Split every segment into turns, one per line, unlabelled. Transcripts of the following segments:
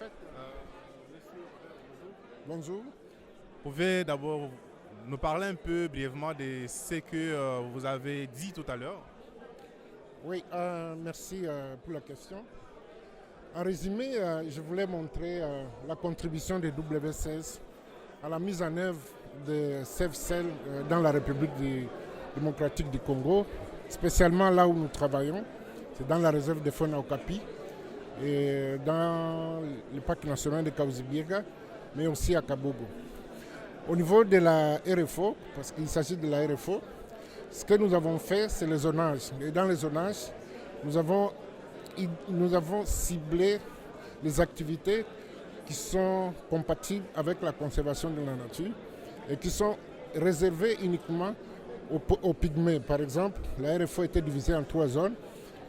fait, monsieur, bonjour.
Pouvez d'abord nous parler un peu brièvement de ce que vous avez dit tout à l'heure?
Oui, merci pour la question. En résumé, je voulais montrer la contribution de W16 à la mise en œuvre de CEFCEL dans la République démocratique du Congo, spécialement là où nous travaillons, c'est dans la réserve de faune à Okapi et dans le parc national de Kaouzi-Biega, mais aussi à Kabogo. Au niveau de la RFO, parce qu'il s'agit de la RFO, ce que nous avons fait, c'est le zonage. Et dans le zonage, nous avons ciblé les activités qui sont compatibles avec la conservation de la nature et qui sont réservées uniquement aux pygmées. Par exemple, la RFO était divisée en 3 zones.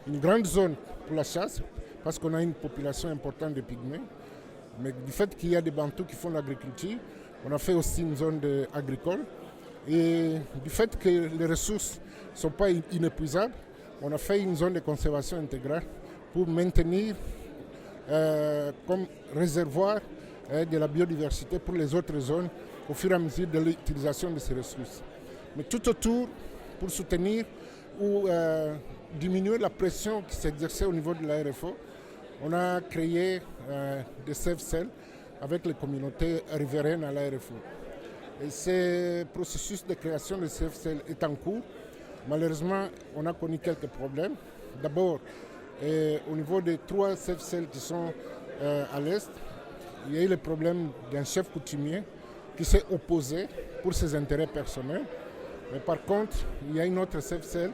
Une grande zone pour la chasse, parce qu'on a une population importante de pygmées. Mais du fait qu'il y a des bantous qui font l'agriculture, on a fait aussi une zone agricole. Et du fait que les ressources ne sont pas inépuisables, on a fait une zone de conservation intégrale pour maintenir comme réservoir de la biodiversité pour les autres zones au fur et à mesure de l'utilisation de ces ressources. Mais tout autour, pour soutenir ou diminuer la pression qui s'exerçait au niveau de la RFO, on a créé des CEFCEL avec les communautés riveraines à la RFO. Et ce processus de création de CEFCEL est en cours. Malheureusement, on a connu quelques problèmes. D'abord, au niveau des 3 CEFCEL qui sont à l'est, il y a eu le problème d'un chef coutumier qui s'est opposé pour ses intérêts personnels. Mais par contre, il y a une autre CEFCEL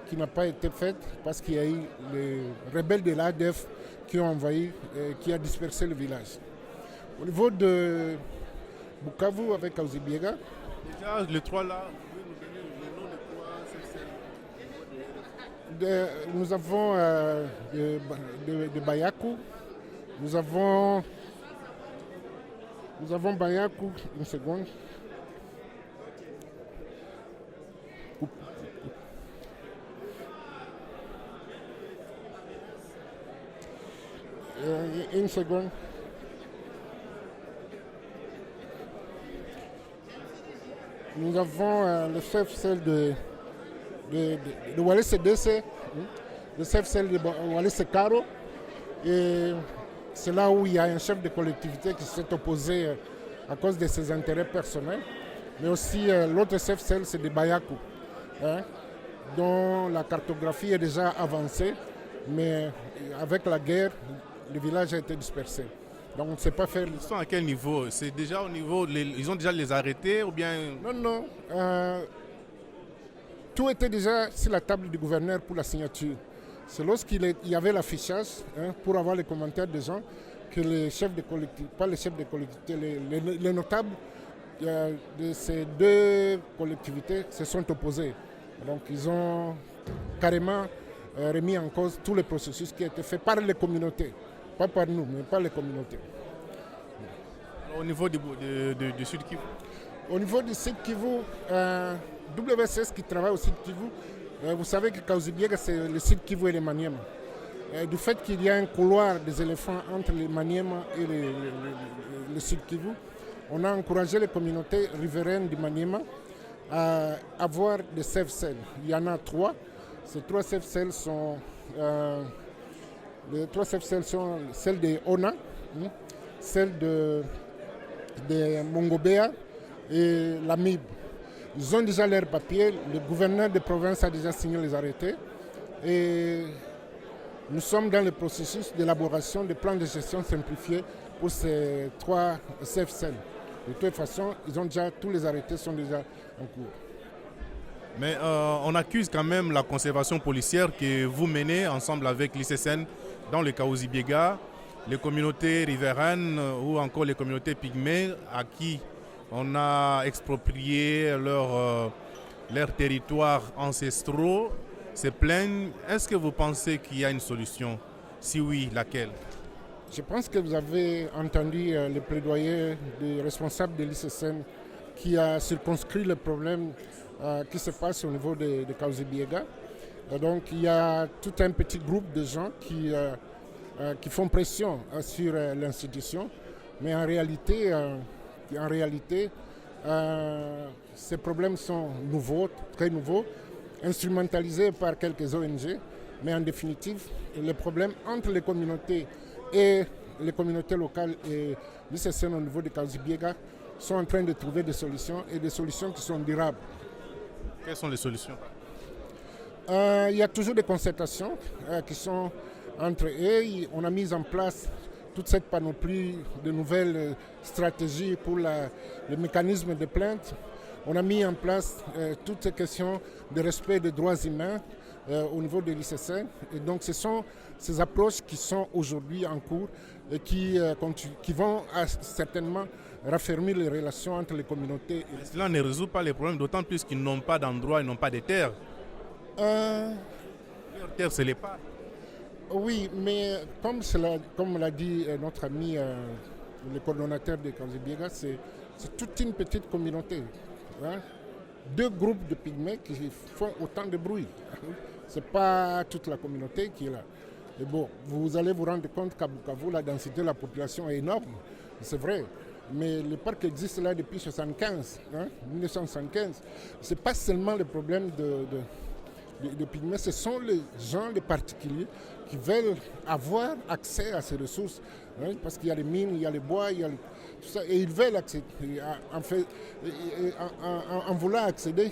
qui n'a pas été faite parce qu'il y a eu les rebelles de l'ADF qui ont envahi et qui a dispersé le village. Au niveau de Bukavu avec Kaouzi-Biega.
Déjà, les 3 là, vous pouvez nous donner le nom de 3 CEFCEL?
Nous avons de Bayakou, nous avons Bayakou, une seconde. Une seconde. Nous avons le CEFCEL de Walese DC, le CEFCEL de Walese Caro. Et c'est là où il y a un chef de collectivité qui s'est opposé à cause de ses intérêts personnels. Mais aussi l'autre CEFCEL, c'est de Bayakou, dont la cartographie est déjà avancée. Mais avec la guerre, le village a été dispersé. Donc on ne sait pas faire.
Ils sont à quel niveau? C'est déjà au niveau. Ils ont déjà les arrêtés ou bien?
Non. Tout était déjà sur la table du gouverneur pour la signature. C'est lorsqu'il y avait l'affichage pour avoir les commentaires des gens que les chefs de collectivité, pas les chefs de collectivité, les notables de ces 2 collectivités se sont opposés. Donc ils ont carrément remis en cause tous les processus qui étaient faits par les communautés. Pas par nous, mais par les communautés.
Au niveau du Sud Kivu?
Au niveau du Sud Kivu, WCS qui travaille au Sud Kivu, vous savez que Kaouzi-Biega, c'est le Sud Kivu et les Maniema. Du fait qu'il y a un couloir des éléphants entre les Maniema et le Sud Kivu, on a encouragé les communautés riveraines du Maniema à avoir des CEFCEL. Il y en a 3. Ces 3 CEFCEL sont... les 3 CEFCEL sont celles de Ona, celle de Mongobea et la MIB. Ils ont déjà leurs papiers, le gouverneur de province a déjà signé les arrêtés et nous sommes dans le processus d'élaboration des plans de gestion simplifiés pour ces 3 CEFCEL. De toute façon, tous les arrêtés sont déjà en cours.
Mais on accuse quand même la conservation policière que vous menez ensemble avec l'ICCN dans le Kaouzi-Biega, les communautés riveraines ou encore les communautés pygmées à qui on a exproprié leurs territoires ancestraux se plaignent. Est-ce que vous pensez qu'il y a une solution? Si oui, laquelle?
Je pense que vous avez entendu le plaidoyer du responsable de l'ICCN qui a circonscrit le problème qui se passe au niveau de Kaouzi-Biega. Donc il y a tout un petit groupe de gens qui qui font pression sur l'institution, mais en réalité, ces problèmes sont nouveaux, très nouveaux, instrumentalisés par quelques ONG, mais en définitive, les problèmes entre les communautés et les communautés locales et l'ICCN au niveau de Kaouzi-Biega sont en train de trouver des solutions et des solutions qui sont durables.
Quelles sont les solutions?
Il y a toujours des concertations qui sont entre eux. On a mis en place toute cette panoplie de nouvelles stratégies pour le mécanisme de plainte. On a mis en place toutes ces questions de respect des droits humains au niveau de l'ICCN. Et donc ce sont ces approches qui sont aujourd'hui en cours et qui vont certainement raffermir les relations entre les communautés.
Mais cela ne résout pas les problèmes, d'autant plus qu'ils n'ont pas d'endroit, ils n'ont pas de terre. Leur terre, c'est les parcs.
Oui, mais comme l'a dit notre ami, le coordonnateur de Kaouzi-Biega, c'est toute une petite communauté. Hein? 2 groupes de pygmées qui font autant de bruit. Ce n'est pas toute la communauté qui est là. Et bon, vous allez vous rendre compte qu'à Bukavu, la densité de la population est énorme, c'est vrai. Mais le parc existe là depuis 1975. Ce n'est pas seulement le problème de pygmées, ce sont les gens, les particuliers, qui veulent avoir accès à ces ressources. Hein, parce qu'il y a les mines, il y a les bois, il y a tout ça. Et ils veulent accéder. En voulant accéder,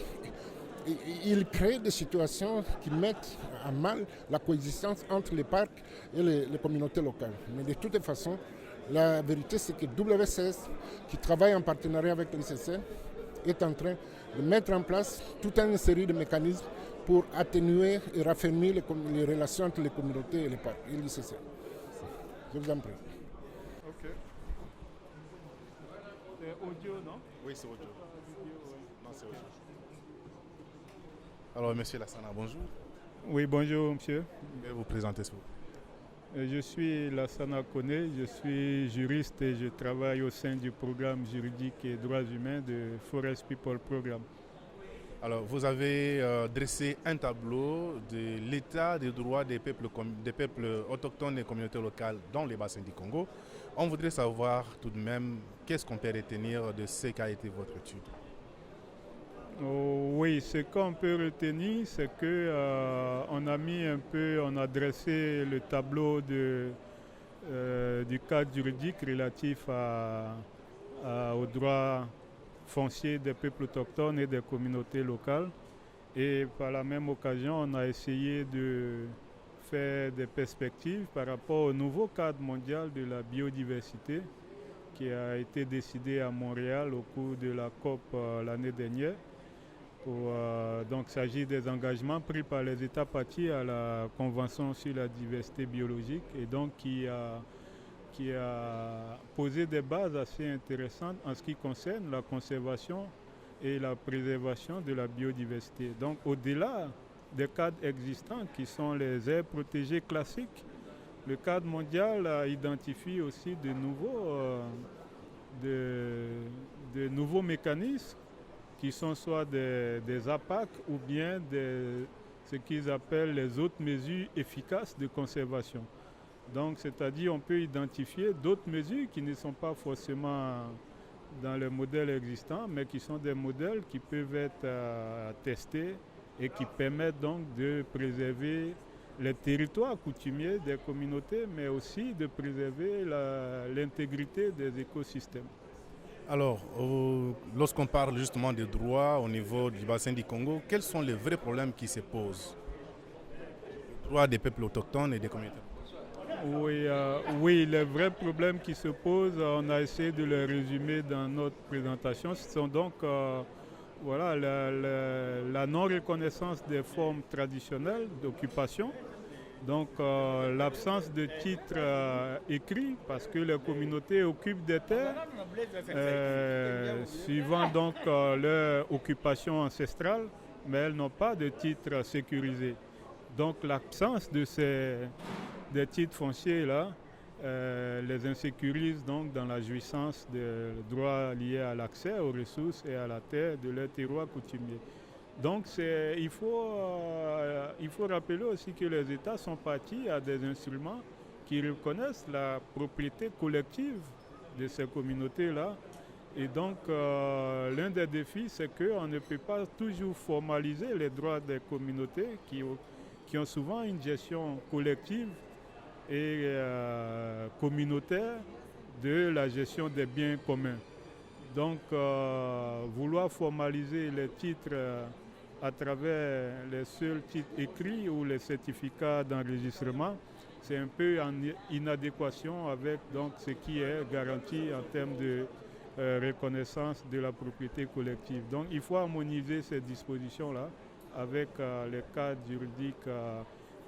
ils créent des situations qui mettent à mal la coexistence entre les parcs et les communautés locales. Mais de toute façon, la vérité, c'est que WCS, qui travaille en partenariat avec l'ICCN, est en train de mettre en place toute une série de mécanismes pour atténuer et raffermir les relations entre les communautés et les parcs et l'ICCN. Je vous en prie.
Ok. C'est audio, non?
Oui, c'est audio. Non, c'est audio. Alors, monsieur Lassana, bonjour.
Oui, bonjour, monsieur.
Je vais vous présenter, s'il vous plaît.
Je suis Lassana Koné, je suis juriste et je travaille au sein du programme juridique et droits humains de Forest People Programme.
Alors, vous avez dressé un tableau de l'état des droits des peuples autochtones et communautés locales dans les bassins du Congo. On voudrait savoir tout de même qu'est-ce qu'on peut retenir de ce qu'a été votre étude.
Oui, ce qu'on peut retenir, c'est qu'on a dressé le tableau du cadre juridique relatif aux droits fonciers des peuples autochtones et des communautés locales. Et par la même occasion, on a essayé de faire des perspectives par rapport au nouveau cadre mondial de la biodiversité qui a été décidé à Montréal au cours de la COP l'année dernière. Donc, il s'agit des engagements pris par les États parties à la Convention sur la diversité biologique et donc qui a posé des bases assez intéressantes en ce qui concerne la conservation et la préservation de la biodiversité. Donc, au-delà des cadres existants qui sont les aires protégées classiques, le cadre mondial identifie aussi de nouveaux mécanismes qui sont soit des APAC ou bien ce qu'ils appellent les autres mesures efficaces de conservation. Donc, c'est-à-dire on peut identifier d'autres mesures qui ne sont pas forcément dans le modèle existant, mais qui sont des modèles qui peuvent être testés et qui permettent donc de préserver les territoires coutumiers des communautés, mais aussi de préserver l'intégrité des écosystèmes.
Alors, lorsqu'on parle justement des droits au niveau du bassin du Congo, quels sont les vrais problèmes qui se posent? Les droits des peuples autochtones et des communautés.
Oui, les vrais problèmes qui se posent, on a essayé de les résumer dans notre présentation. Ce sont donc la non-reconnaissance des formes traditionnelles d'occupation. Donc l'absence de titres écrits parce que les communautés occupent des terres suivant donc leur occupation ancestrale, mais elles n'ont pas de titres sécurisés. Donc l'absence des titres fonciers là les insécurise donc dans la jouissance des droits liés à l'accès aux ressources et à la terre de leur terroir coutumier. Donc il faut rappeler aussi que les États sont partis à des instruments qui reconnaissent la propriété collective de ces communautés-là. Et donc, l'un des défis, c'est qu'on ne peut pas toujours formaliser les droits des communautés qui ont souvent une gestion collective et communautaire de la gestion des biens communs. Donc, vouloir formaliser les titres à travers les seuls titres écrits ou les certificats d'enregistrement, c'est un peu en inadéquation avec donc, ce qui est garanti en termes de reconnaissance de la propriété collective. Donc, il faut harmoniser ces dispositions-là avec les cadres juridiques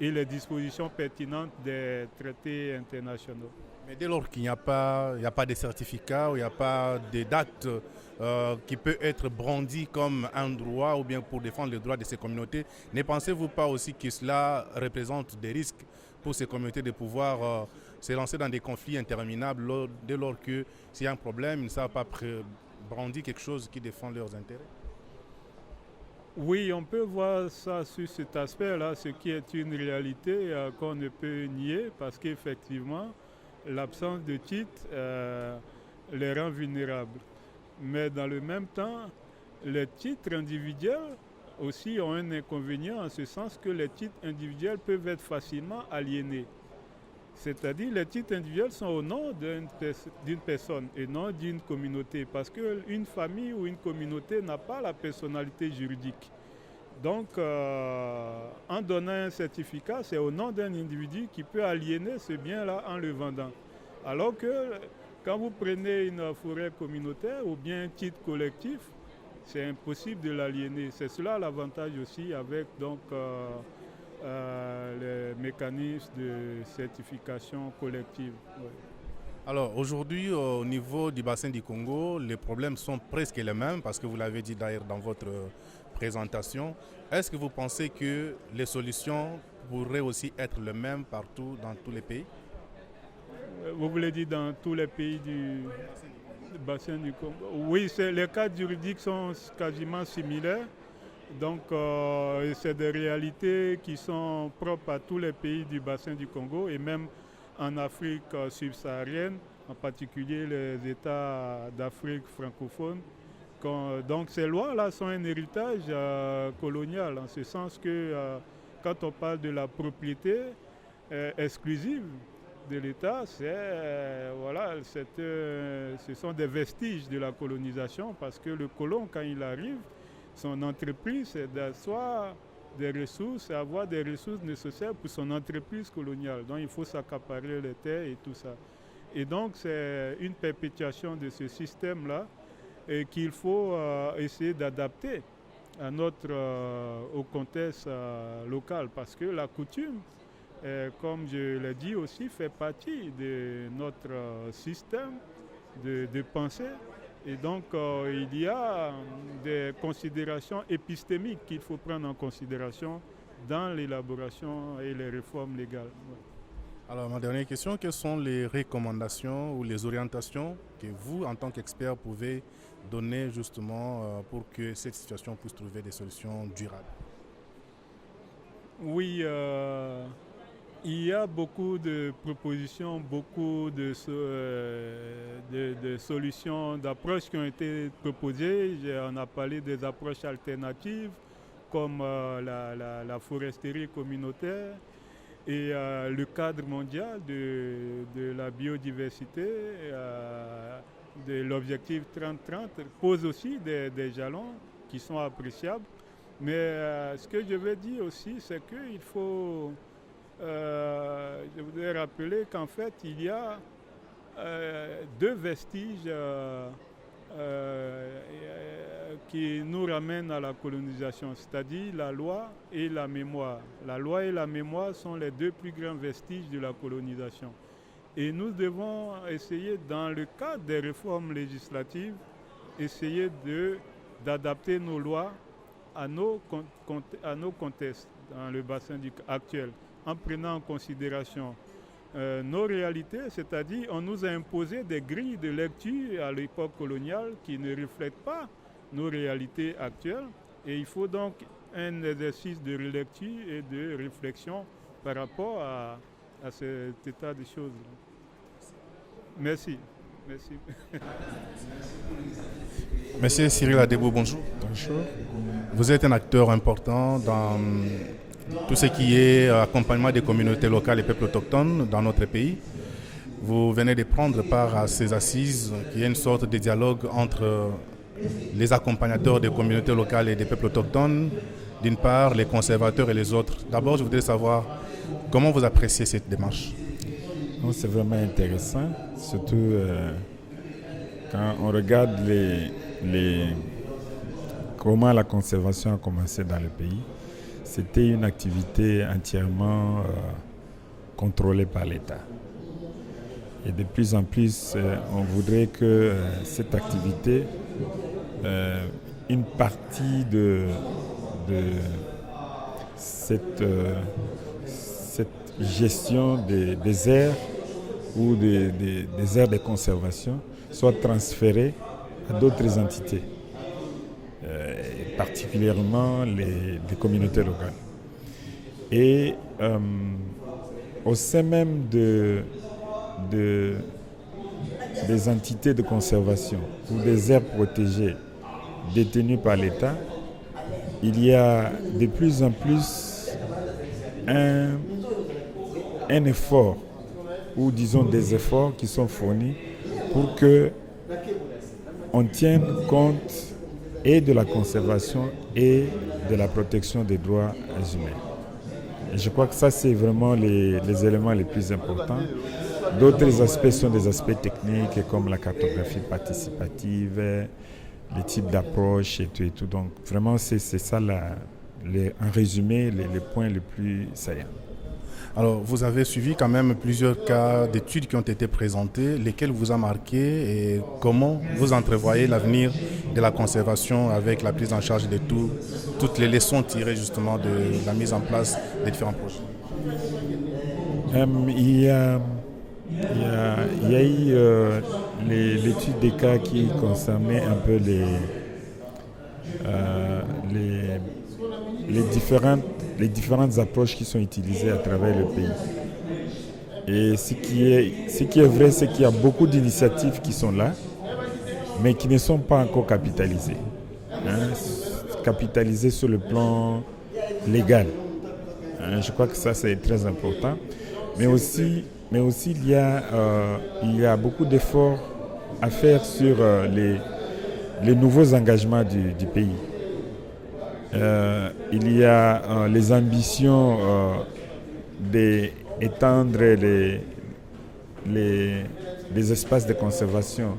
et les dispositions pertinentes des traités internationaux.
Mais dès lors qu'il n'y a pas de certificat ou il n'y a pas de date qui peut être brandi comme un droit ou bien pour défendre les droits de ces communautés, ne pensez-vous pas aussi que cela représente des risques pour ces communautés de pouvoir se lancer dans des conflits interminables dès lors que s'il y a un problème, ils ne savent pas brandir quelque chose qui défend leurs intérêts?
Oui, on peut voir ça sur cet aspect-là, ce qui est une réalité qu'on ne peut nier parce qu'effectivement, l'absence de titre les rend vulnérables. Mais dans le même temps, les titres individuels aussi ont un inconvénient en ce sens que les titres individuels peuvent être facilement aliénés. C'est-à-dire les titres individuels sont au nom d'une personne et non d'une communauté parce qu'une famille ou une communauté n'a pas la personnalité juridique. Donc, en donnant un certificat, c'est au nom d'un individu qui peut aliéner ce bien-là en le vendant. Alors que quand vous prenez une forêt communautaire ou bien un titre collectif, c'est impossible de l'aliéner. C'est cela l'avantage aussi avec donc, les mécanismes de certification collective. Ouais.
Alors aujourd'hui, au niveau du bassin du Congo, les problèmes sont presque les mêmes parce que vous l'avez dit d'ailleurs dans votre présentation. Est-ce que vous pensez que les solutions pourraient aussi être les mêmes partout dans tous les pays?
Vous voulez dire dans tous les pays du bassin du Congo? Oui, les cadres juridiques sont quasiment similaires. Donc, c'est des réalités qui sont propres à tous les pays du bassin du Congo et même en Afrique subsaharienne, en particulier les États d'Afrique francophone. Donc, ces lois-là sont un héritage colonial, en ce sens que quand on parle de la propriété exclusive de l'État, ce sont des vestiges de la colonisation parce que le colon, quand il arrive, son entreprise, c'est d'asseoir des ressources, avoir des ressources nécessaires pour son entreprise coloniale. Donc il faut s'accaparer les terres et tout ça. Et donc c'est une perpétuation de ce système-là et qu'il faut essayer d'adapter au contexte local parce que la coutume, comme je l'ai dit aussi, fait partie de notre système de pensée. Et donc, il y a des considérations épistémiques qu'il faut prendre en considération dans l'élaboration et les réformes légales. Ouais.
Alors, ma dernière question, quelles sont les recommandations ou les orientations que vous, en tant qu'expert, pouvez donner justement pour que cette situation puisse trouver des solutions durables?
Oui, il y a beaucoup de propositions, beaucoup de solutions, d'approches qui ont été proposées. On a parlé des approches alternatives comme la foresterie communautaire et le cadre mondial de la biodiversité, de l'objectif 30-30 pose aussi des jalons qui sont appréciables. Mais ce que je veux dire aussi, c'est qu'il faut... je voudrais rappeler qu'en fait, il y a deux vestiges qui nous ramènent à la colonisation, c'est-à-dire la loi et la mémoire. La loi et la mémoire sont les deux plus grands vestiges de la colonisation. Et nous devons essayer, dans le cadre des réformes législatives, essayer d'adapter nos lois à nos contextes dans le bassin actuel, en prenant en considération nos réalités, c'est-à-dire on nous a imposé des grilles de lecture à l'époque coloniale qui ne reflètent pas nos réalités actuelles et il faut donc un exercice de relecture et de réflexion par rapport à cet état de choses. Merci. Merci.
Monsieur Cyril Adebo, bonjour.
Bonjour.
Vous êtes un acteur important dans tout ce qui est accompagnement des communautés locales et peuples autochtones dans notre pays. Vous venez de prendre part à ces assises, qui est une sorte de dialogue entre les accompagnateurs des communautés locales et des peuples autochtones, d'une part, les conservateurs et les autres. D'abord, je voudrais savoir comment vous appréciez cette démarche.
C'est vraiment intéressant, surtout quand on regarde comment la conservation a commencé dans le pays. C'était une activité entièrement contrôlée par l'État. Et de plus en plus, on voudrait que cette activité, une partie de cette gestion des aires ou des aires de conservation soit transférée à d'autres entités, particulièrement les communautés locales. Et au sein même des entités de conservation ou des aires protégées détenues par l'État, il y a de plus en plus un effort, ou disons des efforts qui sont fournis pour que on tienne compte et de la conservation et de la protection des droits humains. Et je crois que ça, c'est vraiment les éléments les plus importants. D'autres aspects sont des aspects techniques comme la cartographie participative, les types d'approches et tout. Donc vraiment, c'est ça, en résumé, les points les plus saillants.
Alors, vous avez suivi quand même plusieurs cas d'études qui ont été présentés, lesquels vous a marqué et comment vous entrevoyez l'avenir de la conservation avec la prise en charge de toutes les leçons tirées justement de la mise en place des différents projets.
Il y a eu l'étude des cas qui concernait un peu les différentes approches qui sont utilisées à travers le pays. Et ce qui est vrai, c'est qu'il y a beaucoup d'initiatives qui sont là, mais qui ne sont pas encore capitalisées. Capitalisées sur le plan légal. Je crois que ça, c'est très important. Mais aussi il y a beaucoup d'efforts à faire sur les nouveaux engagements du pays. Il y a les ambitions d'étendre les espaces de conservation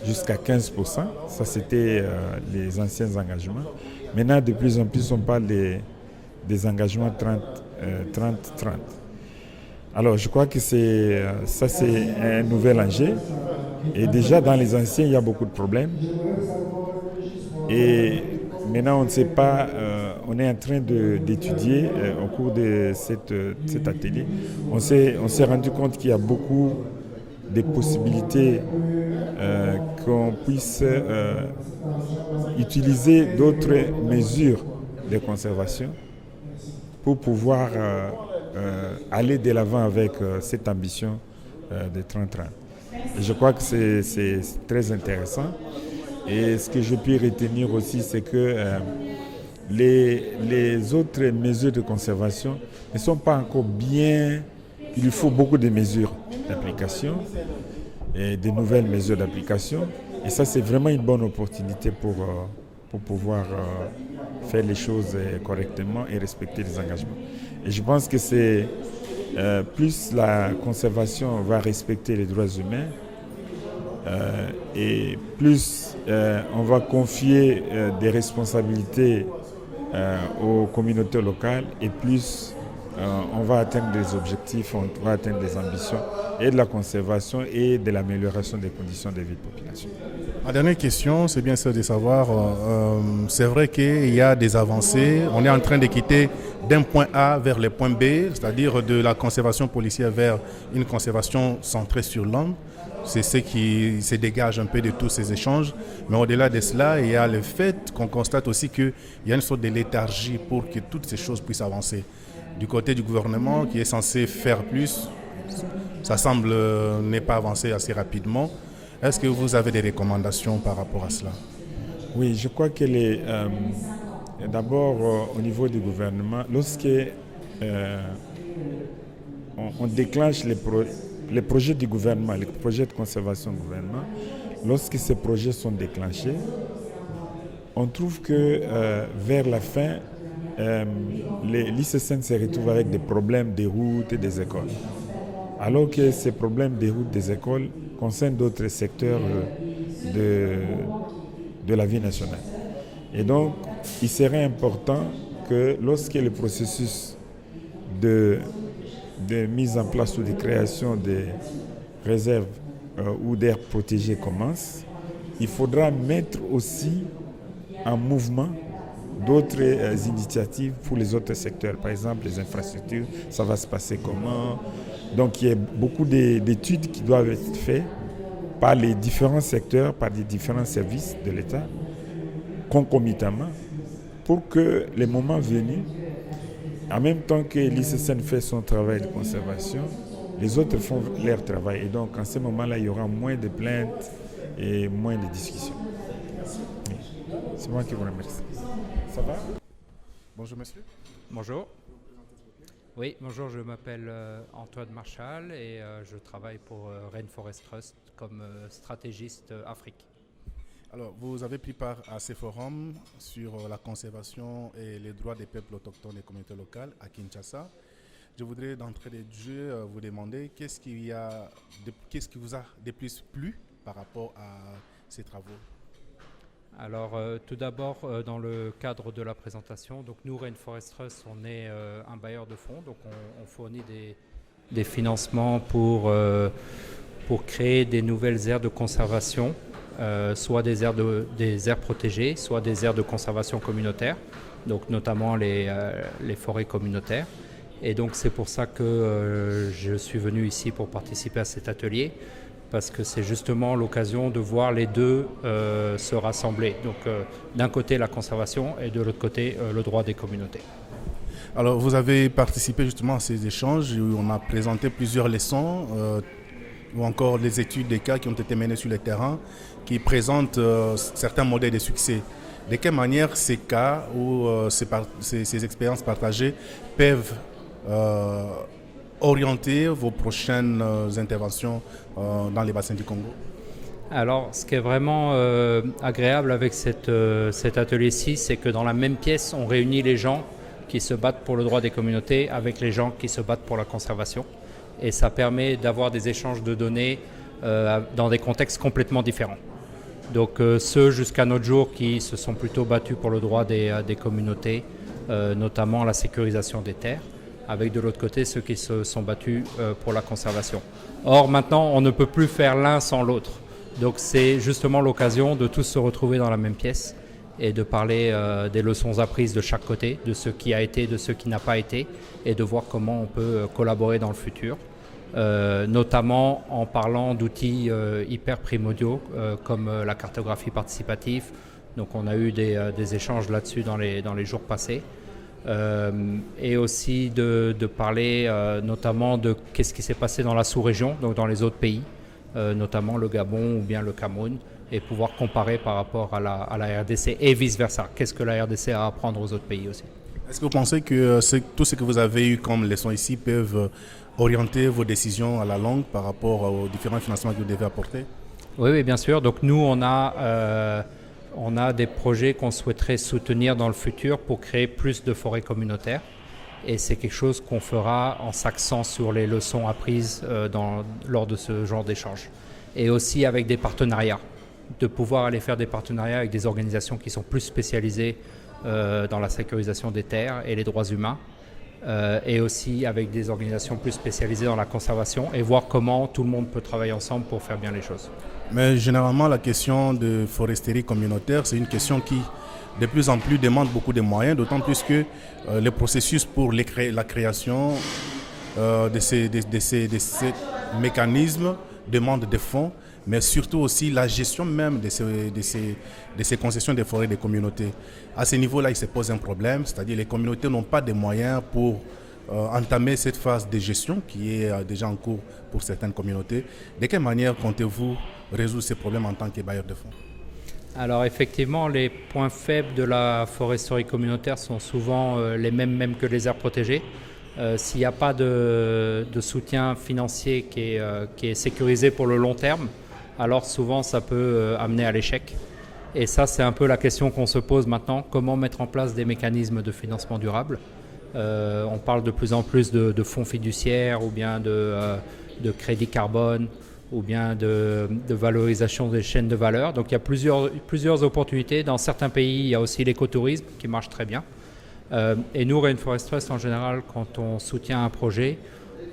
jusqu'à 15%. Ça, c'était les anciens engagements. Maintenant, de plus en plus, on parle des engagements 30-30. Alors, je crois que c'est un nouvel enjeu. Et déjà, dans les anciens, il y a beaucoup de problèmes. Et maintenant, on ne sait pas, on est en train d'étudier au cours de cet atelier. On s'est rendu compte qu'il y a beaucoup de possibilités qu'on puisse utiliser d'autres mesures de conservation pour pouvoir aller de l'avant avec cette ambition de 30-30. Et je crois que c'est très intéressant. Et ce que je puis retenir aussi, c'est que les autres mesures de conservation ne sont pas encore bien. Il faut beaucoup de mesures d'application et de nouvelles mesures d'application. Et ça, c'est vraiment une bonne opportunité pour pouvoir faire les choses correctement et respecter les engagements. Et je pense que c'est plus la conservation va respecter les droits humains et plus on va confier des responsabilités aux communautés locales et plus on va atteindre des objectifs, on va atteindre des ambitions et de la conservation et de l'amélioration des conditions de vie de population.
Ma dernière question, c'est bien sûr de savoir, c'est vrai qu'il y a des avancées, on est en train de quitter d'un point A vers le point B, c'est-à-dire de la conservation policière vers une conservation centrée sur l'homme. C'est ce qui se dégage un peu de tous ces échanges. Mais au-delà de cela, il y a le fait qu'on constate aussi qu'il y a une sorte de léthargie pour que toutes ces choses puissent avancer. Du côté du gouvernement qui est censé faire plus, ça semble n'est pas avancé assez rapidement. Est-ce que vous avez des recommandations par rapport à cela?
Oui, je crois que d'abord au niveau du gouvernement, lorsque on déclenche les projets du gouvernement, les projets de conservation du gouvernement, lorsque ces projets sont déclenchés, on trouve que vers la fin, l'ICCN se retrouve avec des problèmes des routes et des écoles. Alors que ces problèmes des routes des écoles concernent d'autres secteurs de la vie nationale. Et donc, il serait important que lorsque le processus de mise en place ou de création des réserves ou d'aires protégées commence, il faudra mettre aussi en mouvement d'autres initiatives pour les autres secteurs. Par exemple, les infrastructures, ça va se passer comment? Donc, il y a beaucoup d'études qui doivent être faites par les différents secteurs, par les différents services de l'État, concomitamment, pour que les moments venus, en même temps que l'ICCN fait son travail de conservation, les autres font leur travail. Et donc, en ce moment-là, il y aura moins de plaintes et moins de discussions. Oui. C'est moi qui vous remercie. Ça va?
Bonjour monsieur.
Bonjour. Oui, bonjour, je m'appelle Antoine Marchal et je travaille pour Rainforest Trust comme stratégiste Afrique.
Alors, vous avez pris part à ces forums sur la conservation et les droits des peuples autochtones et communautés locales à Kinshasa. Je voudrais d'entrée de jeu vous demander qu'est-ce qui vous a de plus plu par rapport à ces travaux?
Alors, tout d'abord, dans le cadre de la présentation, donc nous, Rainforest Trust, on est un bailleur de fonds, donc on fournit des financements pour créer des nouvelles aires de conservation, soit des aires protégées, soit des aires de conservation communautaire, donc notamment les forêts communautaires. Et donc c'est pour ça que je suis venu ici pour participer à cet atelier, parce que c'est justement l'occasion de voir les deux se rassembler. Donc d'un côté la conservation et de l'autre côté le droit des communautés.
Alors vous avez participé justement à ces échanges où on a présenté plusieurs leçons ou encore des études des cas qui ont été menées sur le terrain qui présentent certains modèles de succès. De quelle manière ces cas ou ces expériences partagées peuvent orienter vos prochaines interventions dans les bassins du Congo?
Alors, ce qui est vraiment agréable avec cet atelier-ci, c'est que dans la même pièce, on réunit les gens qui se battent pour le droit des communautés avec les gens qui se battent pour la conservation. Et ça permet d'avoir des échanges de données dans des contextes complètement différents. Donc ceux jusqu'à notre jour qui se sont plutôt battus pour le droit des communautés, notamment la sécurisation des terres, avec de l'autre côté ceux qui se sont battus pour la conservation. Or maintenant, on ne peut plus faire l'un sans l'autre. Donc c'est justement l'occasion de tous se retrouver dans la même pièce et de parler des leçons apprises de chaque côté, de ce qui a été, de ce qui n'a pas été, et de voir comment on peut collaborer dans le futur. Notamment en parlant d'outils hyper primordiaux comme la cartographie participative. Donc on a eu des échanges là-dessus dans les jours passés. Et aussi de parler notamment de qu'est-ce qui s'est passé dans la sous-région, donc dans les autres pays, notamment le Gabon ou bien le Cameroun, et pouvoir comparer par rapport à la RDC et vice-versa. Qu'est-ce que la RDC a à apprendre aux autres pays aussi.
Est-ce que vous pensez que tout ce que vous avez eu comme leçons ici peuvent orienter vos décisions à la longue par rapport aux différents financements que vous devez apporter?
Oui, bien sûr. Donc nous, on a des projets qu'on souhaiterait soutenir dans le futur pour créer plus de forêts communautaires. Et c'est quelque chose qu'on fera en s'axant sur les leçons apprises lors de ce genre d'échange. Et aussi avec des partenariats, de pouvoir aller faire des partenariats avec des organisations qui sont plus spécialisées dans la sécurisation des terres et les droits humains, et aussi avec des organisations plus spécialisées dans la conservation, et voir comment tout le monde peut travailler ensemble pour faire bien les choses.
Mais généralement, la question de foresterie communautaire, c'est une question qui, de plus en plus, demande beaucoup de moyens, d'autant plus que le processus pour la création de ces mécanismes demande des fonds, mais surtout aussi la gestion même de ces concessions des forêts des communautés. À ce niveau-là, il se pose un problème, c'est-à-dire les communautés n'ont pas de moyens pour entamer cette phase de gestion qui est déjà en cours pour certaines communautés. De quelle manière comptez-vous résoudre ces problèmes en tant que bailleur de fonds?
Alors effectivement, les points faibles de la foresterie communautaire sont souvent les mêmes que les aires protégées. S'il n'y a pas de soutien financier qui est sécurisé pour le long terme, alors souvent ça peut amener à l'échec. Et ça, c'est un peu la question qu'on se pose maintenant. Comment mettre en place des mécanismes de financement durable? On parle de plus en plus de fonds fiduciaires ou bien de crédit carbone ou bien de valorisation des chaînes de valeur. Donc il y a plusieurs opportunités. Dans certains pays, il y a aussi l'écotourisme qui marche très bien. Et nous, Rainforest Trust, en général, quand on soutient un projet,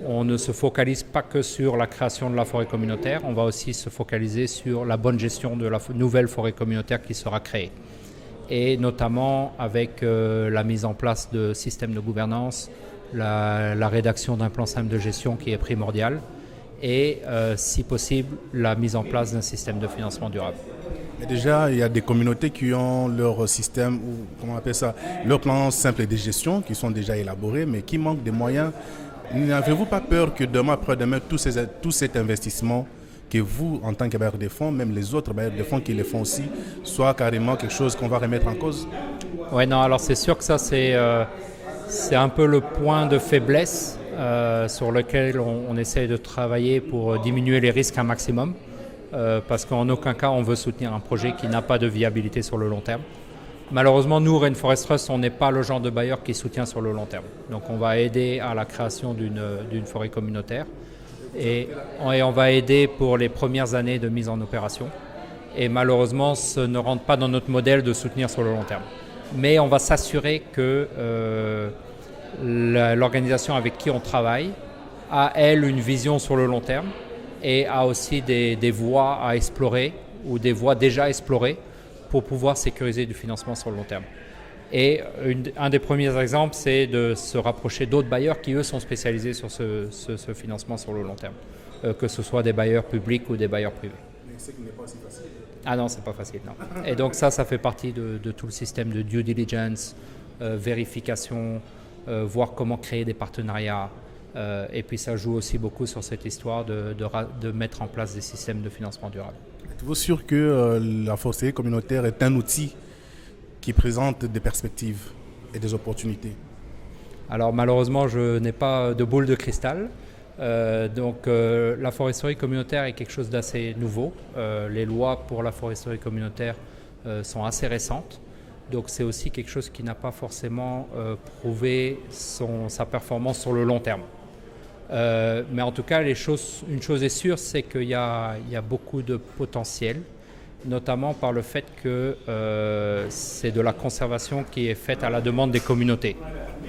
on ne se focalise pas que sur la création de la forêt communautaire, on va aussi se focaliser sur la bonne gestion de la nouvelle forêt communautaire qui sera créée. Et notamment avec la mise en place de systèmes de gouvernance, la rédaction d'un plan simple de gestion qui est primordial et, si possible, la mise en place d'un système de financement durable.
Mais déjà, il y a des communautés qui ont leur système, ou comment on appelle ça, leur plan simple de gestion qui sont déjà élaborés, mais qui manquent des moyens. N'avez-vous pas peur que demain après-demain, tout cet investissement que vous, en tant que bailleur de fonds, même les autres bailleurs de fonds qui le font aussi, soit carrément quelque chose qu'on va remettre en cause?
Oui, non, alors c'est sûr que ça, c'est un peu le point de faiblesse sur lequel on essaie de travailler pour diminuer les risques un maximum, parce qu'en aucun cas, on veut soutenir un projet qui n'a pas de viabilité sur le long terme. Malheureusement, nous, Rainforest Trust, on n'est pas le genre de bailleur qui soutient sur le long terme. Donc on va aider à la création d'une forêt communautaire et on va aider pour les premières années de mise en opération. Et malheureusement, ce ne rentre pas dans notre modèle de soutenir sur le long terme. Mais on va s'assurer que l'organisation avec qui on travaille a, elle, une vision sur le long terme et a aussi des voies à explorer ou des voies déjà explorées pour pouvoir sécuriser du financement sur le long terme. Et un des premiers exemples, c'est de se rapprocher d'autres bailleurs qui, eux, sont spécialisés sur ce financement sur le long terme, que ce soit des bailleurs publics ou des bailleurs privés.
Mais c'est qui n'est pas aussi facile.
Ah non, c'est pas facile, non. Et donc ça fait partie de tout le système de due diligence, vérification, voir comment créer des partenariats. Et puis ça joue aussi beaucoup sur cette histoire de mettre en place des systèmes de financement durable.
Êtes-vous sûr que la foresterie communautaire est un outil qui présente des perspectives et des opportunités?
Alors malheureusement, je n'ai pas de boule de cristal. Donc la foresterie communautaire est quelque chose d'assez nouveau. Les lois pour la foresterie communautaire sont assez récentes. Donc c'est aussi quelque chose qui n'a pas forcément prouvé sa performance sur le long terme. Mais en tout cas, une chose est sûre, c'est qu'il y a beaucoup de potentiel, notamment par le fait que c'est de la conservation qui est faite à la demande des communautés.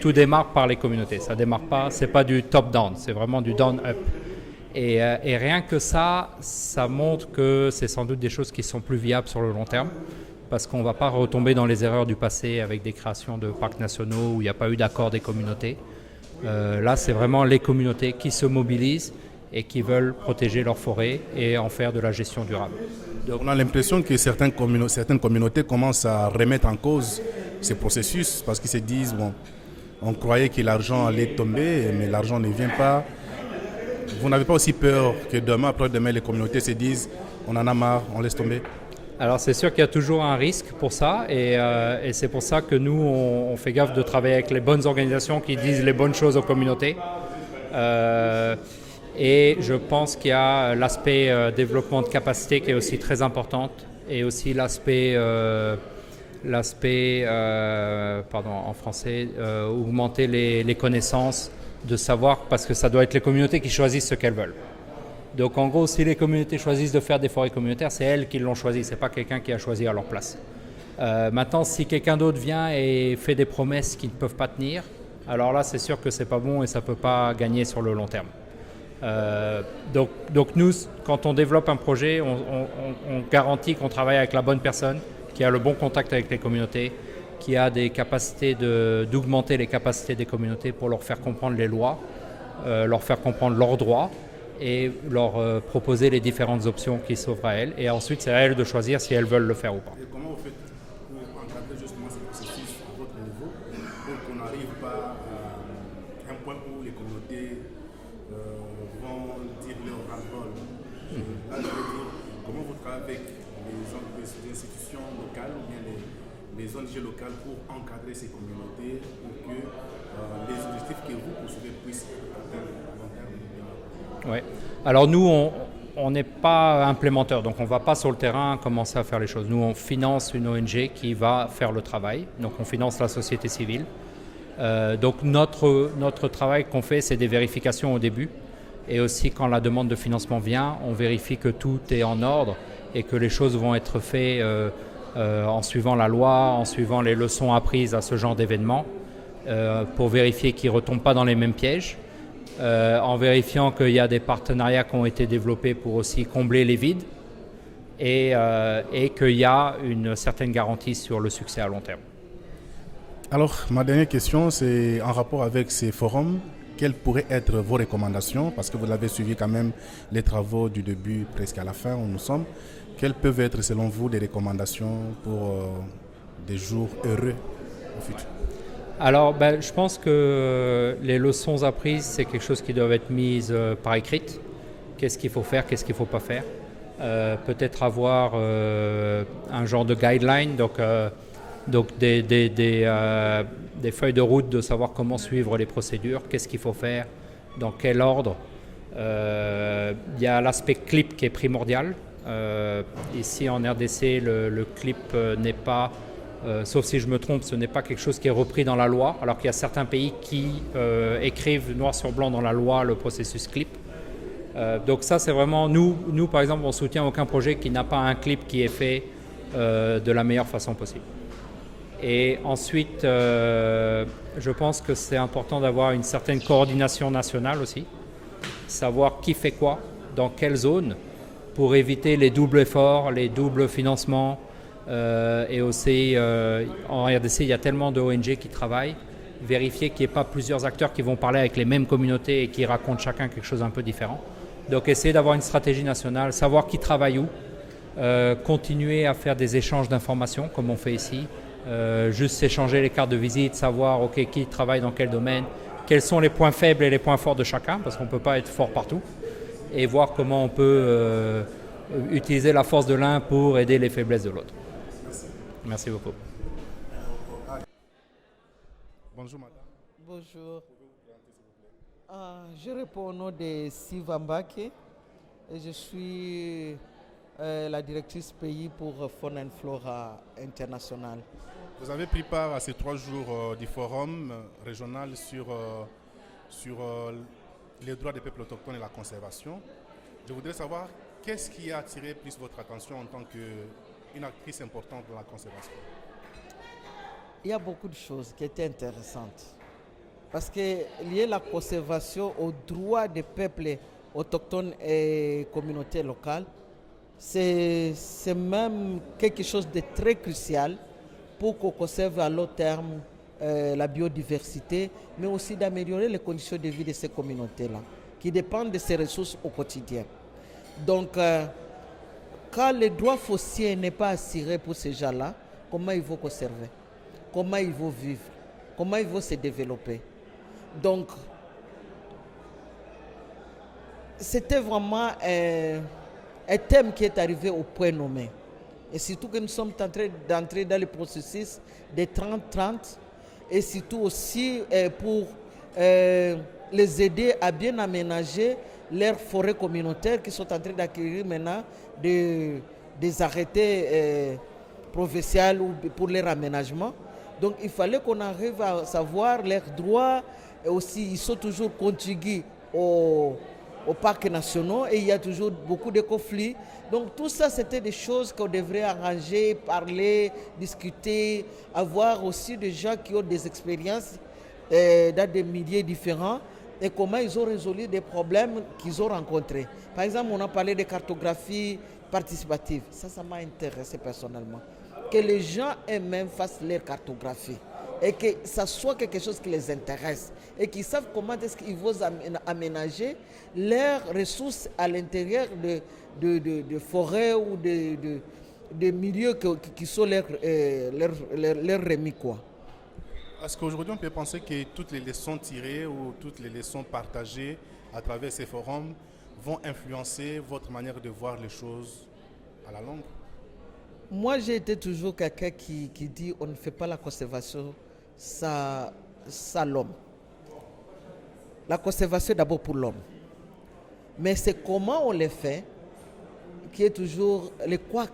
Tout démarre par les communautés, ça démarre pas, c'est pas du top-down, c'est vraiment du down-up. Et rien que ça montre que c'est sans doute des choses qui sont plus viables sur le long terme, parce qu'on ne va pas retomber dans les erreurs du passé avec des créations de parcs nationaux où il n'y a pas eu d'accord des communautés. Là, c'est vraiment les communautés qui se mobilisent et qui veulent protéger leur forêt et en faire de la gestion durable.
Donc, on a l'impression que certaines communautés commencent à remettre en cause ces processus parce qu'ils se disent, bon, on croyait que l'argent allait tomber, mais l'argent ne vient pas. Vous n'avez pas aussi peur que demain, après-demain, les communautés se disent, on en a marre, on laisse tomber?
Alors c'est sûr qu'il y a toujours un risque pour ça et c'est pour ça que nous on fait gaffe de travailler avec les bonnes organisations qui disent les bonnes choses aux communautés. Et je pense qu'il y a l'aspect développement de capacité qui est aussi très important et aussi l'aspect augmenter les connaissances, de savoir, parce que ça doit être les communautés qui choisissent ce qu'elles veulent. Donc en gros, si les communautés choisissent de faire des forêts communautaires, c'est elles qui l'ont choisi, c'est pas quelqu'un qui a choisi à leur place. Maintenant, si quelqu'un d'autre vient et fait des promesses qui ne peuvent pas tenir, alors là, c'est sûr que c'est pas bon et ça peut pas gagner sur le long terme. Donc nous, quand on développe un projet, on garantit qu'on travaille avec la bonne personne, qui a le bon contact avec les communautés, qui a des capacités d'augmenter les capacités des communautés pour leur faire comprendre les lois, leur faire comprendre leurs droits, et leur proposer les différentes options qui s'ouvrent à elles. Et ensuite, c'est à elles de choisir si elles veulent le faire ou pas.
Et comment vous faites pour encadrer justement ce processus à votre niveau pour qu'on n'arrive pas à un point avec les institutions locales ou bien les ONG locales pour encadrer ces communautés pour que les objectifs que vous poursuivez puissent être atteints à long terme?
Ouais. Alors nous, on n'est pas implémenteur, donc on ne va pas sur le terrain commencer à faire les choses. Nous, on finance une ONG qui va faire le travail, donc on finance la société civile. Donc notre travail qu'on fait, c'est des vérifications au début. Et aussi, quand la demande de financement vient, on vérifie que tout est en ordre et que les choses vont être faites en suivant la loi, en suivant les leçons apprises à ce genre d'événements, pour vérifier qu'ils ne retombent pas dans les mêmes pièges, en vérifiant qu'il y a des partenariats qui ont été développés pour aussi combler les vides et qu'il y a une certaine garantie sur le succès à long terme.
Alors, ma dernière question, c'est en rapport avec ces forums. Quelles pourraient être vos recommandations? Parce que vous avez suivi quand même les travaux du début presque à la fin où nous sommes. Quelles peuvent être selon vous des recommandations pour des jours heureux au futur?
Alors, je pense que les leçons apprises, c'est quelque chose qui doit être mis par écrit. Qu'est-ce qu'il faut faire, qu'est-ce qu'il ne faut pas faire. Peut-être avoir un genre de guideline, donc des feuilles de route de savoir comment suivre les procédures, qu'est-ce qu'il faut faire, dans quel ordre. Il y a l'aspect clip qui est primordial. Ici en RDC, le clip n'est pas, sauf si je me trompe, ce n'est pas quelque chose qui est repris dans la loi, alors qu'il y a certains pays qui écrivent noir sur blanc dans la loi le processus clip. Donc ça, c'est vraiment, nous par exemple, on ne soutient aucun projet qui n'a pas un clip qui est fait de la meilleure façon possible. Et ensuite, je pense que c'est important d'avoir une certaine coordination nationale aussi, savoir qui fait quoi, dans quelle zone, pour éviter les doubles efforts, les doubles financements. Et aussi, en RDC, il y a tellement de ONG qui travaillent, vérifier qu'il n'y ait pas plusieurs acteurs qui vont parler avec les mêmes communautés et qui racontent chacun quelque chose un peu différent. Donc essayer d'avoir une stratégie nationale, savoir qui travaille où, continuer à faire des échanges d'informations comme on fait ici. Juste échanger les cartes de visite, savoir qui travaille dans quel domaine, quels sont les points faibles et les points forts de chacun, parce qu'on ne peut pas être fort partout, et voir comment on peut utiliser la force de l'un pour aider les faiblesses de l'autre. Merci beaucoup.
Bonjour madame.
Bonjour. Je réponds au nom de Siva Mbake et je suis la directrice pays pour Fauna and Flora International.
Vous avez pris part à ces 3 jours du forum régional sur les droits des peuples autochtones et la conservation. Je voudrais savoir qu'est-ce qui a attiré plus votre attention en tant qu'une actrice importante dans la conservation?
Il y a beaucoup de choses qui étaient intéressantes. Parce que lier la conservation aux droits des peuples autochtones et communautés locales, c'est même quelque chose de très crucial pour qu'on conserve à long terme la biodiversité, mais aussi d'améliorer les conditions de vie de ces communautés-là, qui dépendent de ces ressources au quotidien. Donc, quand le droit foncier n'est pas assuré pour ces gens-là, comment ils vont conserver? Comment ils vont vivre? Comment ils vont se développer? Donc, c'était vraiment un thème qui est arrivé au point nommé. Et surtout que nous sommes en train d'entrer dans le processus des 30-30 et surtout aussi pour les aider à bien aménager leurs forêts communautaires qui sont en train d'acquérir maintenant des arrêtés provinciaux pour leur aménagement. Donc il fallait qu'on arrive à savoir leurs droits et aussi ils sont toujours contigus aux parcs nationaux et il y a toujours beaucoup de conflits. Donc tout ça, c'était des choses qu'on devrait arranger, parler, discuter, avoir aussi des gens qui ont des expériences dans des milieux différents et comment ils ont résolu des problèmes qu'ils ont rencontrés. Par exemple, on a parlé de cartographie participative. Ça m'a intéressé personnellement. Que les gens eux-mêmes fassent leur cartographie et que ça soit quelque chose qui les intéresse et qu'ils savent comment est-ce qu'ils vont aménager leurs ressources à l'intérieur de forêts ou de milieux qui sont leurs remis, quoi.
Est-ce qu'aujourd'hui on peut penser que toutes les leçons tirées ou toutes les leçons partagées à travers ces forums vont influencer votre manière de voir les choses à la longue?
Moi, j'ai été toujours quelqu'un qui dit on ne fait pas la conservation sans l'homme. La conservation est d'abord pour l'homme. Mais c'est comment on les fait qui est toujours le couac.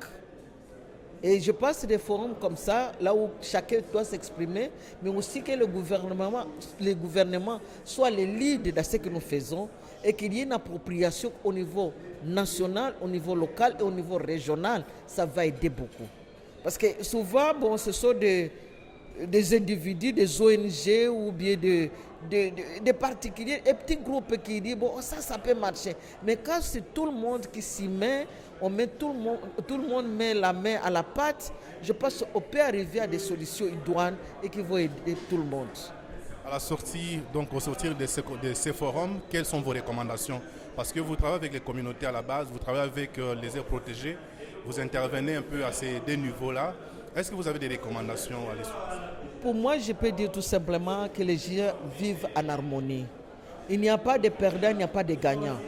Et je pense des forums comme ça, là où chacun doit s'exprimer, mais aussi que le gouvernement soit le leader de ce que nous faisons et qu'il y ait une appropriation au niveau national, au niveau local et au niveau régional. Ça va aider beaucoup. Parce que souvent, bon, ce sont des individus, des ONG ou bien des particuliers, des petits groupes qui disent bon, ça peut marcher. Mais quand c'est tout le monde qui s'y met, tout le monde met la main à la pâte, je pense qu'on peut arriver à des solutions idoines et qui vont aider tout le monde.
À la sortie, donc au sortir de ces forums, quelles sont vos recommandations? Parce que vous travaillez avec les communautés à la base, vous travaillez avec les aires protégées, vous intervenez un peu à ces deux niveaux-là. Est-ce que vous avez des recommandations à l'issue?
Pour moi, je peux dire tout simplement que les gens vivent en harmonie. Il n'y a pas de perdants, il n'y a pas de gagnants.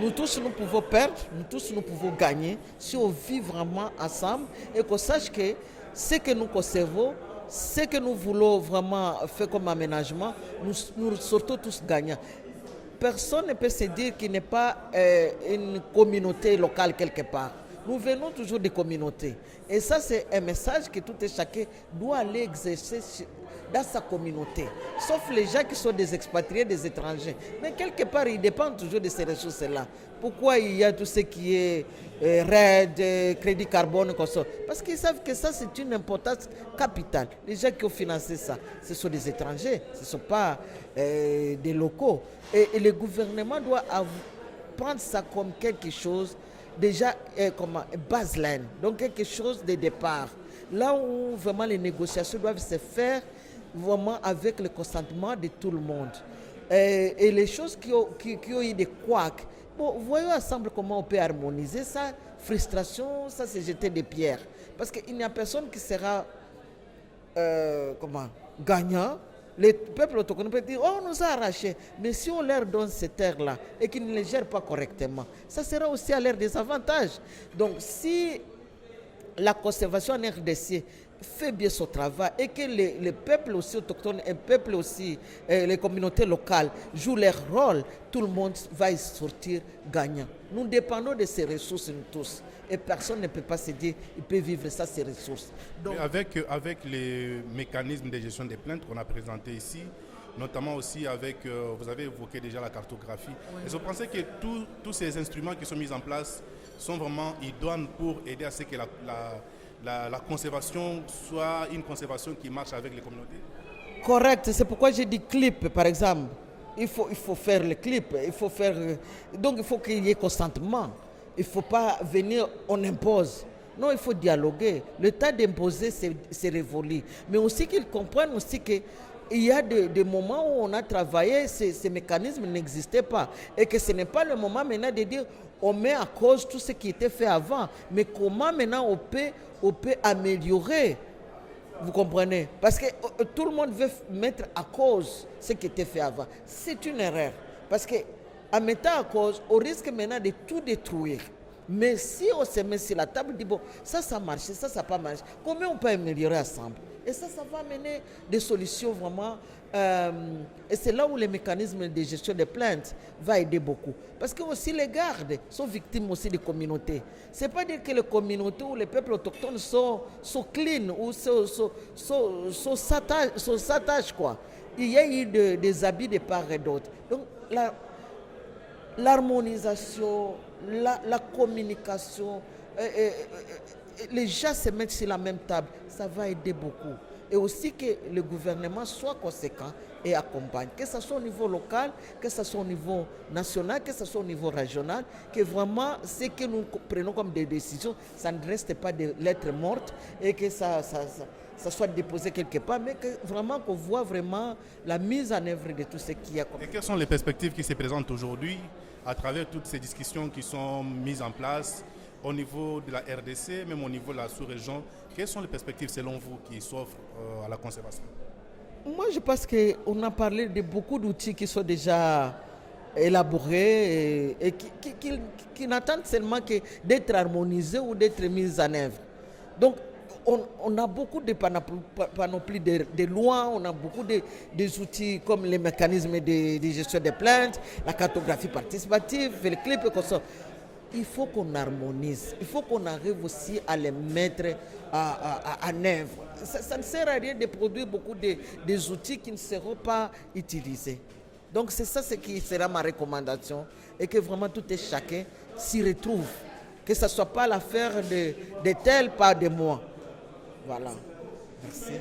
Nous tous, nous pouvons perdre, nous tous, nous pouvons gagner si on vit vraiment ensemble et qu'on sache que ce que nous conservons, ce que nous voulons vraiment faire comme aménagement, nous sortons tous gagnants. Personne ne peut se dire qu'il n'est pas une communauté locale quelque part. Nous venons toujours des communautés. Et ça, c'est un message que tout et chacun doit aller exercer dans sa communauté. Sauf les gens qui sont des expatriés, des étrangers. Mais quelque part, ils dépendent toujours de ces ressources-là. Pourquoi il y a tout ce qui est RED, crédit carbone, comme ça? Parce qu'ils savent que ça, c'est une importance capitale. Les gens qui ont financé ça, ce sont des étrangers, ce ne sont pas des locaux. Et le gouvernement doit prendre ça comme quelque chose déjà comme baseline, donc quelque chose de départ. Là où vraiment les négociations doivent se faire vraiment avec le consentement de tout le monde. Et les choses qui ont eu des couacs, bon, voyons ensemble comment on peut harmoniser ça. Frustration, ça c'est jeter des pierres. Parce qu'il n'y a personne qui sera gagnant. Les peuples autochtones peuvent dire, oh, on nous a arrachés. Mais si on leur donne ces terres-là et qu'ils ne les gèrent pas correctement, ça sera aussi à leur désavantage. Donc, si la conservation en RDC fait bien son travail et que les peuples aussi autochtones, et peuples aussi, les communautés locales jouent leur rôle, tout le monde va y sortir gagnant. Nous dépendons de ces ressources, nous tous. Et personne ne peut pas se dire qu'il peut vivre ça, ces ressources. Donc,
avec les mécanismes de gestion des plaintes qu'on a présentés ici, notamment aussi avec, vous avez évoqué déjà la cartographie, oui. Et vous pensez que tous ces instruments qui sont mis en place sont vraiment idoines pour aider à ce que la conservation soit une conservation qui marche avec les communautés?
Correct, c'est pourquoi j'ai dit clip, par exemple. Il faut faire le clip, donc il faut qu'il y ait consentement. Il ne faut pas venir, on impose. Non, il faut dialoguer. Le temps d'imposer, c'est révolu. Mais aussi qu'ils comprennent aussi qu'il y a des moments où on a travaillé, ces mécanismes n'existaient pas. Et que ce n'est pas le moment maintenant de dire on met à cause tout ce qui était fait avant. Mais comment maintenant on peut améliorer? Vous comprenez? Parce que tout le monde veut mettre à cause ce qui était fait avant. C'est une erreur. Parce qu'en mettant à cause, on risque maintenant de tout détruire. Mais si on se met sur la table, on dit bon, ça marche, ça n'a pas marché. Comment on peut améliorer ensemble? Et ça va amener des solutions vraiment. Et c'est là où les mécanismes de gestion des plaintes vont aider beaucoup. Parce que aussi les gardes sont victimes aussi des communautés. Ce n'est pas dire que les communautés ou les peuples autochtones sont clean ou sont s'attachent, quoi. Il y a eu des habits de part et d'autre. Donc l'harmonisation, la communication, les gens se mettent sur la même table, ça va aider beaucoup. Et aussi que le gouvernement soit conséquent et accompagne, que ce soit au niveau local, que ce soit au niveau national, que ce soit au niveau régional, que vraiment ce que nous prenons comme des décisions, ça ne reste pas des lettres mortes et que ça soit déposé quelque part, mais que vraiment qu'on voit vraiment la mise en œuvre de tout ce qu'il y a.
Et quelles sont les perspectives qui se présentent aujourd'hui à travers toutes ces discussions qui sont mises en place au niveau de la RDC, même au niveau de la sous-région? Quelles sont les perspectives selon vous qui s'offrent à la conservation?
Moi, je pense qu'on a parlé de beaucoup d'outils qui sont déjà élaborés et qui n'attendent seulement que d'être harmonisés ou d'être mis en œuvre. Donc, on a beaucoup de panoplies de lois, on a beaucoup des outils comme les mécanismes de gestion des plaintes, la cartographie participative, le clip et comme ça. Il faut qu'on harmonise, il faut qu'on arrive aussi à les mettre en œuvre. Ça ne sert à rien de produire beaucoup des outils qui ne seront pas utilisés. Donc c'est ça ce qui sera ma recommandation et que vraiment tout et chacun s'y retrouve. Que ce ne soit pas l'affaire de tel, pas de moi. Voilà. Merci.